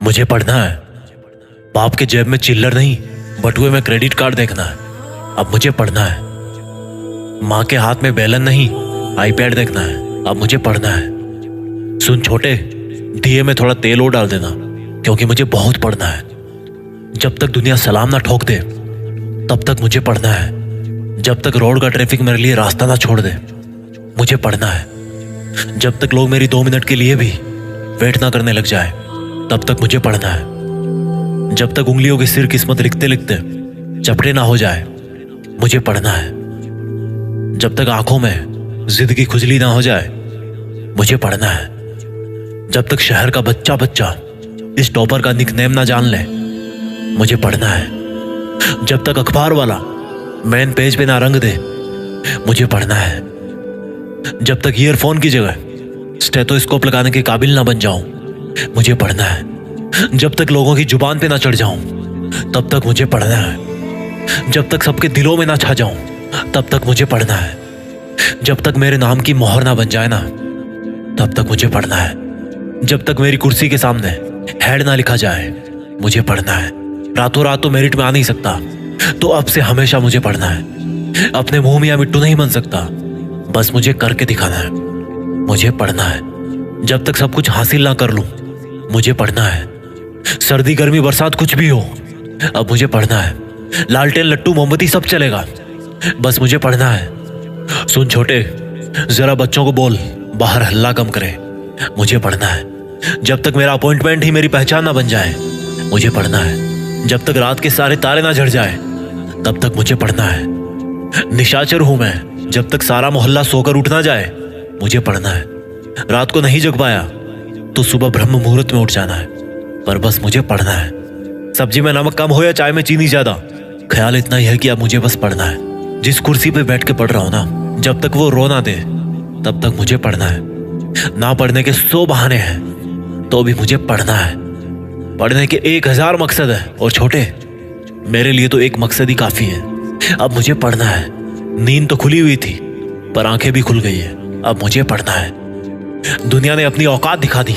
मुझे पढ़ना है। बाप के जेब में चिल्लर नहीं, बटुए में क्रेडिट कार्ड देखना है। अब मुझे पढ़ना है। माँ के हाथ में बेलन नहीं, आईपैड देखना है। अब मुझे पढ़ना है। सुन छोटे, दिए में थोड़ा तेल और डाल देना, क्योंकि मुझे बहुत पढ़ना है। जब तक दुनिया सलाम ना ठोक दे तब तक मुझे पढ़ना है। जब तक रोड का ट्रैफिक मेरे लिए रास्ता ना छोड़ दे मुझे पढ़ना है। जब तक लोग मेरी 2 मिनट के लिए भी वेट ना करने लग जाए तब तक मुझे पढ़ना है। जब तक उंगलियों के सिर किस्मत लिखते लिखते चपटे ना हो जाए मुझे पढ़ना है। जब तक आंखों में जिद की खुजली ना हो जाए मुझे पढ़ना है। जब तक शहर का बच्चा बच्चा इस टॉपर का निकनेम ना जान ले मुझे पढ़ना है। जब तक अखबार वाला मेन पेज पे ना रंग दे मुझे पढ़ना है। जब तक ईयरफोन की जगह स्टेथोस्कोप लगाने के काबिल ना बन जाऊं मुझे पढ़ना है। जब तक लोगों की जुबान पे ना चढ़ जाऊं तब तक मुझे पढ़ना है। जब तक सबके दिलों में ना छा जाऊं तब तक मुझे पढ़ना है। जब तक मेरे नाम की मोहर ना बन जाए ना तब तक मुझे पढ़ना है। जब तक मेरी कुर्सी के सामने हेड ना लिखा जाए मुझे पढ़ना है। रातों रात तो मेरिट में आ नहीं सकता, तो अब से हमेशा मुझे पढ़ना है। अपने मुंह में या मिट्टू नहीं बन सकता, बस मुझे करके दिखाना है। मुझे पढ़ना है। जब तक सब कुछ हासिल ना कर लूं मुझे पढ़ना है। सर्दी गर्मी बरसात कुछ भी हो अब मुझे पढ़ना है। लालटेन लट्टू मोमबत्ती सब चलेगा, बस मुझे पढ़ना है। सुन छोटे, जरा बच्चों को बोल बाहर हल्ला कम करे, मुझे पढ़ना है। जब तक मेरा अपॉइंटमेंट ही मेरी पहचान ना बन जाए मुझे पढ़ना है। जब तक रात के सारे तारे ना झड़ जाए तब तक मुझे पढ़ना है। निशाचर हूं मैं, जब तक सारा मोहल्ला सोकर उठ ना जाए मुझे पढ़ना है। रात को नहीं जग पाया तो सुबह ब्रह्म मुहूर्त में उठ जाना है, पर बस मुझे पढ़ना है। सब्जी में नमक कम हो या चाय में चीनी ज्यादा, ख्याल इतना ही है कि अब मुझे बस पढ़ना है। जिस कुर्सी पे बैठ के पढ़ रहा हूं ना, जब तक वो रो ना दे तब तक मुझे पढ़ना है। ना पढ़ने के 100 बहाने हैं तो भी मुझे पढ़ना है। पढ़ने के 1000 मकसद है, और छोटे मेरे लिए तो एक मकसद ही काफी है। अब मुझे पढ़ना है। नींद तो खुली हुई थी पर आंखें भी खुल गई है। अब मुझे पढ़ना है। दुनिया ने अपनी औकात दिखा दी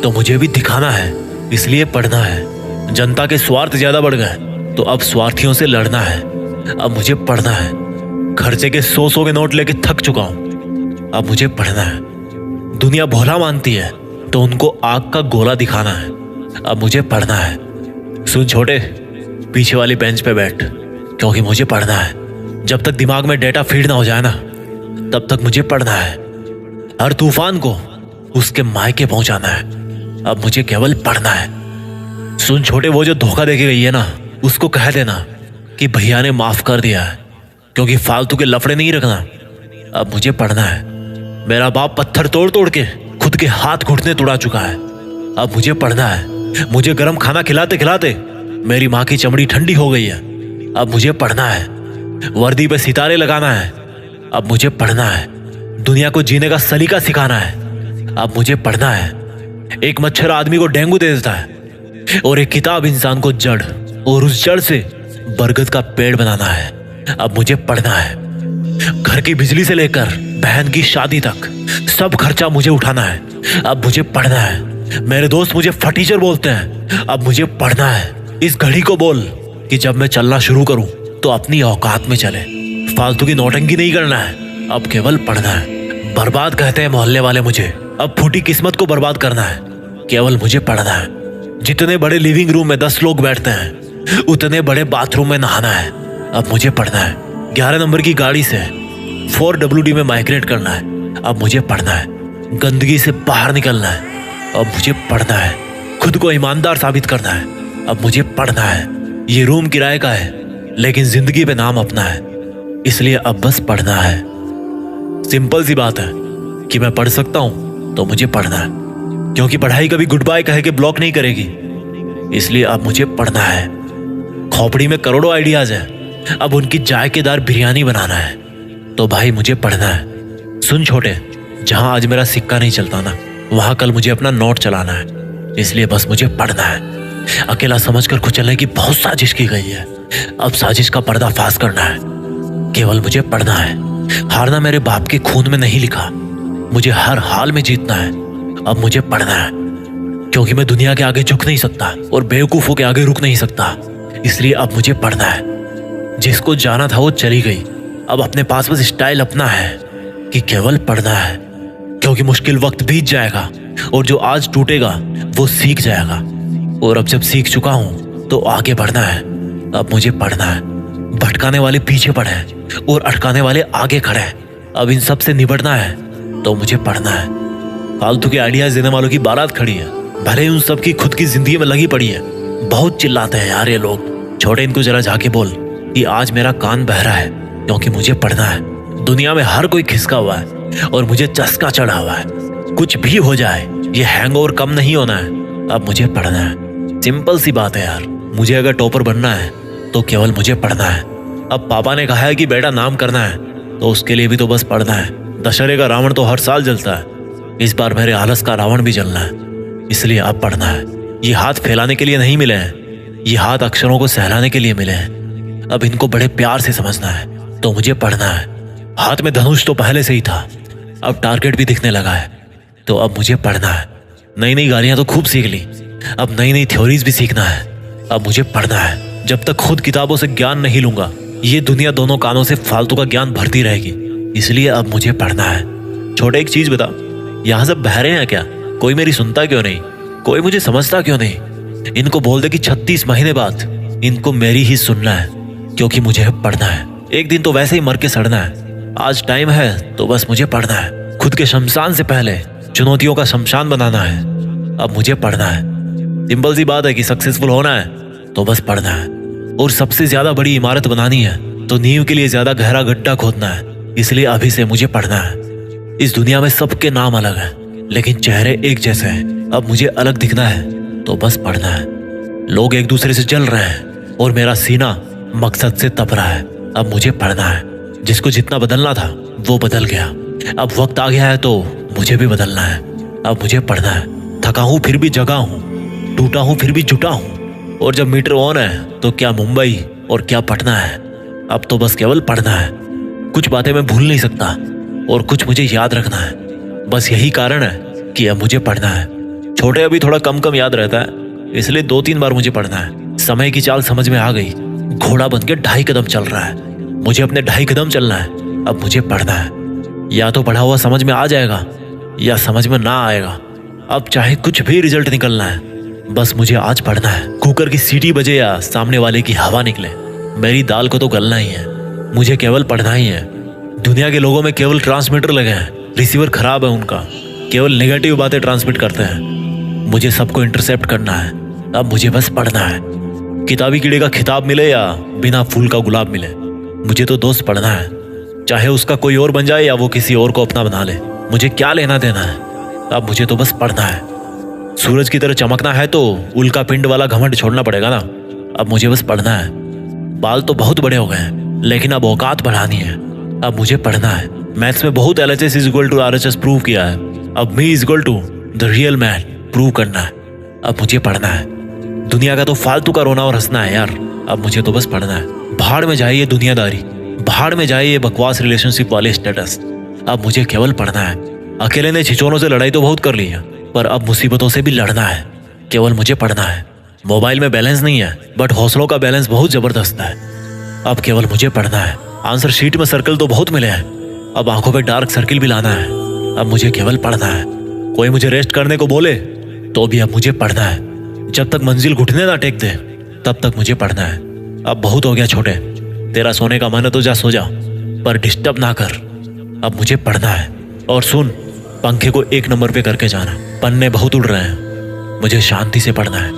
तो मुझे भी दिखाना है, इसलिए पढ़ना है। जनता के स्वार्थ ज्यादा बढ़ गए तो अब स्वार्थियों से लड़ना है। अब मुझे पढ़ना है। खर्चे के 100 के नोट लेके थक चुका हूं, अब मुझे पढ़ना है। दुनिया भोला मानती है तो उनको आग का गोला दिखाना है। अब मुझे पढ़ना है। सुन छोटे, पीछे वाली बेंच पे बैठ, क्योंकि मुझे पढ़ना है। जब तक दिमाग में डेटा फीड ना हो जाए ना तब तक मुझे पढ़ना है। हर तूफान को उसके मायके पहुंचाना है। अब मुझे केवल पढ़ना है। सुन छोटे, वो जो धोखा देके गई है ना, उसको कह देना कि भैया ने माफ कर दिया है, क्योंकि फालतू के लफड़े नहीं रखना। अब मुझे पढ़ना है। मेरा बाप पत्थर तोड़ तोड़ के खुद के हाथ घुटने तोड़ा चुका है। अब मुझे पढ़ना है। मुझे गर्म खाना खिलाते खिलाते मेरी माँ की चमड़ी ठंडी हो गई है। अब मुझे पढ़ना है। वर्दी पे सितारे लगाना है। अब मुझे पढ़ना है। दुनिया को जीने का सलीका सिखाना है। अब मुझे पढ़ना है। एक मच्छर आदमी को डेंगू दे देता है और एक किताब इंसान को जड़, और उस जड़ से बरगद का पेड़ बनाना है। अब मुझे पढ़ना है। घर की बिजली से लेकर बहन की शादी तक सब खर्चा मुझे उठाना है। अब मुझे पढ़ना है। मेरे दोस्त मुझे फटीचर बोलते हैं, अब मुझे पढ़ना है। इस घड़ी को बोल कि जब मैं चलना शुरू करूं तो अपनी औकात में चले। फालतू की नौटंकी नहीं करना है, अब केवल पढ़ना है। बर्बाद कहते हैं मोहल्ले वाले मुझे, अब फूटी किस्मत को बर्बाद करना है। केवल मुझे पढ़ना है। जितने बड़े लिविंग रूम में 10 लोग बैठते हैं उतने बड़े बाथरूम में नहाना है। अब मुझे पढ़ना है। 11 नंबर की गाड़ी से 4WD में माइग्रेट करना है। अब मुझे पढ़ना है। गंदगी से बाहर निकलना है। अब मुझे पढ़ना है। खुद को ईमानदार साबित करना है। अब मुझे पढ़ना है। ये रूम किराए का है, लेकिन जिंदगी पे नाम अपना है, इसलिए अब बस पढ़ना है। सिंपल सी बात है कि मैं पढ़ सकता हूं तो मुझे पढ़ना है, क्योंकि पढ़ाई कभी गुड बाय कह के ब्लॉक नहीं करेगी, इसलिए अब मुझे पढ़ना है। खोपड़ी में करोड़ों आइडियाज हैं, अब उनकी जायकेदार बिरयानी बनाना है, तो भाई मुझे पढ़ना है। सुन छोटे, जहां आज मेरा सिक्का नहीं चलता ना, वहां कल मुझे अपना नोट चलाना है, इसलिए बस मुझे पढ़ना है। अकेला समझकर कुचलने की बहुत साजिश की गई है, अब साजिश का पर्दाफाश करना है। केवल मुझे पढ़ना है। हारना मेरे बाप के खून में नहीं लिखा, मुझे हर हाल में जीतना है। अब मुझे पढ़ना है। क्योंकि मैं दुनिया के आगे झुक नहीं सकता और बेवकूफों के आगे रुक नहीं सकता। इसलिए अब मुझे पढ़ना है। जिसको जाना था वो चली गई, अब अपने पास बस स्टाइल अपना है कि केवल पढ़ना है, क्योंकि मुश्किल वक्त बीत जाएगा और जो आज टूटेगा वो सीख जाएगा। और अब जब सीख चुका हूं तो आगे बढ़ना है। अब मुझे पढ़ना है। भटकाने वाले पीछे पड़े हैं और अटकाने वाले आगे खड़े हैं। अब इन सब से निपटना है तो मुझे पढ़ना है। फालतू के आइडियाज देने वालों की बारात खड़ी है, भले ही उन सब की खुद की जिंदगी में लगी पड़ी है। बहुत चिल्लाते हैं यार ये लोग। छोटे, इनको जरा जाके बोल कि आज मेरा कान बहरा है क्योंकि मुझे पढ़ना है। दुनिया में हर कोई खिसका हुआ है और मुझे चस्का चढ़ा हुआ है। कुछ भी हो जाए ये हैंगओवर कम नहीं होना है। अब मुझे पढ़ना है। सिंपल सी बात है यार। मुझे अगर टॉपर बनना है तो केवल मुझे पढ़ना है। अब पापा ने कहा है कि बेटा नाम करना है तो उसके लिए भी तो बस पढ़ना है। दशहरे का रावण तो हर साल जलता है, इस बार मेरे आलस का रावण भी जलना है। इसलिए अब पढ़ना है। ये हाथ फैलाने के लिए नहीं मिले हैं, ये हाथ अक्षरों को सहलाने के लिए मिले हैं। अब इनको बड़े प्यार से समझना है तो मुझे पढ़ना है। हाथ में धनुष तो पहले से ही था, अब टारगेट भी दिखने लगा है तो अब मुझे पढ़ना है। नई नई गालियां तो खूब सीख ली, अब नई नई थ्योरीज भी सीखना है। अब मुझे पढ़ना है। जब तक खुद किताबों से ज्ञान नहीं लूंगा ये दुनिया दोनों कानों से फालतू का ज्ञान भरती रहेगी। इसलिए अब मुझे पढ़ना है। छोटे, एक चीज बता, यहाँ सब बहरे हैं क्या? कोई मेरी सुनता क्यों नहीं? कोई मुझे समझता क्यों नहीं? इनको बोल दे कि 36 महीने बाद इनको मेरी ही सुनना है, क्योंकि मुझे पढ़ना है। एक दिन तो वैसे ही मर के सड़ना है। आज टाइम है तो बस मुझे पढ़ना है। खुद के शमशान से पहले चुनौतियों का शमशान बनाना है। अब मुझे पढ़ना है। सिंपल सी बात है कि सक्सेसफुल होना है तो बस पढ़ना है। और सबसे ज्यादा बड़ी इमारत बनानी है तो नींव के लिए ज्यादा गहरा गड्ढा खोदना है। इसलिए अभी से मुझे पढ़ना है। इस दुनिया में सबके नाम अलग हैं, लेकिन चेहरे एक जैसे हैं। अब मुझे अलग दिखना है तो बस पढ़ना है। लोग एक दूसरे से जल रहे हैं और मेरा सीना मकसद से तप रहा है। अब मुझे पढ़ना है। जिसको जितना बदलना था वो बदल गया। अब वक्त आ गया है तो मुझे भी बदलना है। अब मुझे पढ़ना है। थका हूं फिर भी जगा हूं, टूटा हूं फिर भी जुटा हूं। और जब मीटर ऑन है तो क्या मुंबई और क्या पटना है। अब तो बस केवल पढ़ना है। कुछ बातें मैं भूल नहीं सकता और कुछ मुझे याद रखना है। बस यही कारण है कि अब मुझे पढ़ना है। छोटे, अभी थोड़ा कम कम याद रहता है, इसलिए 2-3 बार मुझे पढ़ना है। समय की चाल समझ में आ गई। घोड़ा बन के 2.5 कदम चल रहा है, मुझे अपने 2.5 कदम चलना है। अब मुझे पढ़ना है। या तो पढ़ा हुआ समझ में आ जाएगा या समझ में ना आएगा। अब चाहे कुछ भी रिजल्ट निकलना है, बस मुझे आज पढ़ना है। कुकर की सीटी बजे या सामने वाले की हवा निकले, मेरी दाल को तो गलना ही है। मुझे केवल पढ़ना ही है। दुनिया के लोगों में केवल ट्रांसमीटर लगे हैं, रिसीवर खराब है उनका, केवल नेगेटिव बातें ट्रांसमिट करते हैं। मुझे सबको इंटरसेप्ट करना है। अब मुझे बस पढ़ना है। किताबी कीड़े का खिताब मिले या बिना फूल का गुलाब मिले, मुझे तो दोस्त पढ़ना है। चाहे उसका कोई और बन जाए या वो किसी और को अपना बना ले, मुझे क्या लेना देना है। अब मुझे तो बस पढ़ना है। सूरज की तरह चमकना है तो उल्का पिंड वाला घमंड छोड़ना पड़ेगा ना। अब मुझे बस पढ़ना है। बाल तो बहुत बड़े हो गए हैं, लेकिन अब औकात बढ़ानी है। अब मुझे पढ़ना है। मैथ्स में बहुत LHS = RHS प्रूव किया है। अब मी = द रियल मैन प्रूव करना है। अब मुझे पढ़ना है। दुनिया का तो फालतू का रोना और हंसना है यार। अब मुझे तो बस पढ़ना है। भाड़ में जाए ये दुनियादारी, भाड़ में जाए ये बकवास रिलेशनशिप वाले स्टेटस। अब मुझे केवल पढ़ना है। अकेले ने छिछोरों से लड़ाई तो बहुत कर ली है, पर अब मुसीबतों से भी लड़ना है। केवल मुझे पढ़ना है। मोबाइल में बैलेंस नहीं है, बट हौसलों का बैलेंस बहुत जबरदस्त है। अब केवल मुझे पढ़ना है। आंसर शीट में सर्कल तो बहुत मिले हैं, अब आंखों पे डार्क सर्किल भी लाना है। अब मुझे केवल पढ़ना है। कोई मुझे रेस्ट करने को बोले तो भी अब मुझे पढ़ना है। जब तक मंजिल घुटने ना टेक दे तब तक मुझे पढ़ना है। अब बहुत हो गया छोटे, तेरा सोने का मन है तो जा सो जा, पर डिस्टर्ब ना कर। अब मुझे पढ़ना है। और सुन, पंखे को 1 नंबर पे करके जाना, पन्ने बहुत उड़ रहे हैं, मुझे शांति से पढ़ना है।